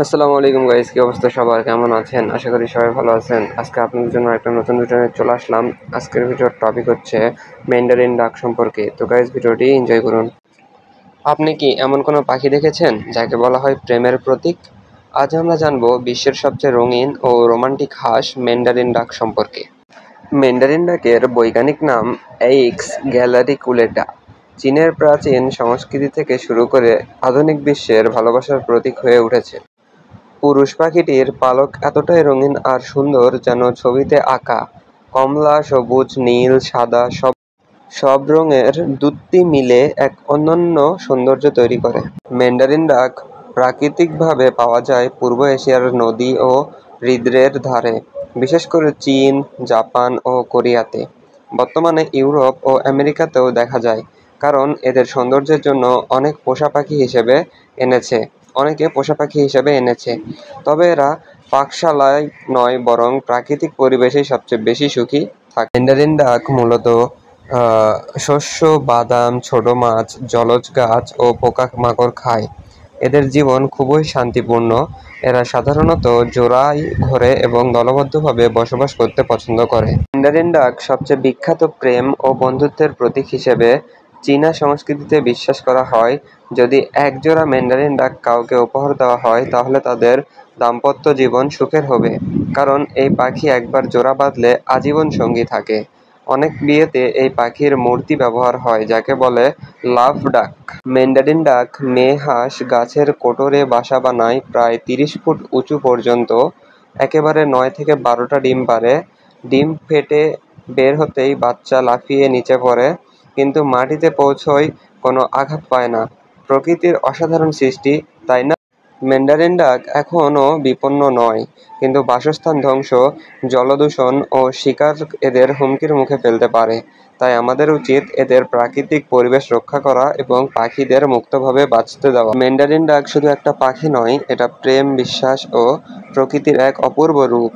আসসালামু আলাইকুম গাইস, কি অবস্থা সবার? কেমন আছেন? আশা করি সবাই ভালো আছেন। আজকে আপনাদের জন্য একটা নতুন ভিডিও নিয়ে চলে আসলাম। আজকের ভিডিওর টপিক হচ্ছে ম্যান্ডারিন ডাক সম্পর্কে। তো গাইস, ভিডিওটি এনজয় করুন। আপনি কি এমন কোনো পাখি দেখেছেন যাকে বলা হয় প্রেমের প্রতীক? আজ আমরা জানবো বিশ্বের সবচেয়ে রঙিন ও রোমান্টিক হাঁস ম্যান্ডারিন ডাক সম্পর্কে। ম্যান্ডারিন ডাকের বৈজ্ঞানিক নাম এইক্স গ্যালারিকুলেটা। চীনের প্রাচীন সংস্কৃতি থেকে শুরু করে আধুনিক বিশ্বের ভালোবাসার প্রতীক হয়ে উঠেছে। পুরুষ পাখিটির পালক এতটাই রঙিন আর সুন্দর যেন ছবিতে আঁকা। কমলা, সবুজ, নীল, সাদা সব রঙের দ্যুতি মিলে এক অনন্য সৌন্দর্য তৈরি করে। ম্যান্ডারিন ডাক প্রাকৃতিকভাবে পাওয়া যায় পূর্ব এশিয়ার নদী ও হ্রদের ধারে, বিশেষ করে চীন, জাপান ও কোরিয়াতে। বর্তমানে ইউরোপ ও আমেরিকাতেও দেখা যায়, কারণ এদের সৌন্দর্যের জন্য অনেকে পোষা পাখি হিসেবে এনেছে। তবে এরা পাকশালায় নয়, বরং প্রাকৃতিক পরিবেশেই সবচেয়ে বেশি সুখী থাকে। ম্যান্ডারিন ডাক মূলত শস্য, বাদাম, ছোট মাছ, জলজ গাছ ও পোকামাকড় খায়। এদের জীবন খুবই শান্তিপূর্ণ। এরা সাধারণত জোড়ায় ঘোরে এবং দলবদ্ধভাবে বসবাস করতে পছন্দ করে। ম্যান্ডারিন ডাক সবচেয়ে বিখ্যাত প্রেম ও বন্ধুত্বের প্রতীক হিসেবে চীনা সংস্কৃতিতে বিশ্বাস করা হয়। যদি একজোড়া ম্যান্ডারিন ডাক কাউকে উপহার দেওয়া হয়, তাহলে তাদের দাম্পত্য জীবন সুখের হবে, কারণ এই পাখি একবার জোড়া বাঁধলে আজীবন সঙ্গী থাকে। অনেক বিয়েতে এই পাখির মূর্তি ব্যবহার হয়, যাকে বলে লাভ ডাক। ম্যান্ডারিন ডাক মেয়ে হাঁস গাছের কোটরে বাসা বানায় প্রায় 30 ফুট উঁচু পর্যন্ত। একেবারে 9 থেকে 12টা ডিম পাড়ে। ডিম ফেটে বের হতেই বাচ্চা লাফিয়ে নিচে পড়ে, কিন্তু মাটিতে পৌঁছয় কোনো আঘাত পায় না। প্রকৃতির অসাধারণ সৃষ্টি, তাই না? ম্যান্ডারিন ডাক এখনও বিপন্ন নয়, কিন্তু বাসস্থান ধ্বংস, জলদূষণ ও শিকার এদের হুমকির মুখে ফেলতে পারে। তাই আমাদের উচিত এদের প্রাকৃতিক পরিবেশ রক্ষা করা এবং পাখিদের মুক্তভাবে বাঁচতে দেওয়া। ম্যান্ডারিন ডাক শুধু একটা পাখি নয়, এটা প্রেম, বিশ্বাস ও প্রকৃতির এক অপূর্ব রূপ।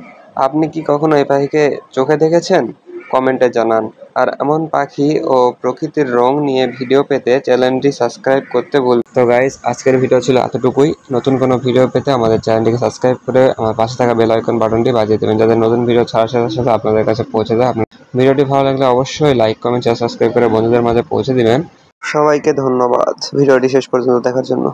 আপনি কি কখনো এই পাখিকে চোখে দেখেছেন? কমেন্টে জানান। আর এমন পাখি ও প্রকৃতির রং নিয়ে ভিডিও পেতে চ্যানেলটি সাবস্ক্রাইব করতে তো গাইস, আজকের ভিডিও ছিল এতটুকুই। নতুন কোনো ভিডিও পেতে আমাদের চ্যানেলটিকে সাবস্ক্রাইব করে আমার পাশে থাকা বেল আইকন বাটনটি বাজিয়ে দেবেন, যাতে নতুন ভিডিও ছাড়ার সাথে সাথে আপনাদের কাছে পৌঁছে যায়। ভিডিওটি ভালো লাগলে অবশ্যই লাইক, কমেন্ট, শেয়ার, সাবস্ক্রাইব করে বন্ধুদের মাঝে পৌঁছে দিবেন। সবাইকে ধন্যবাদ ভিডিওটি শেষ পর্যন্ত দেখার জন্য।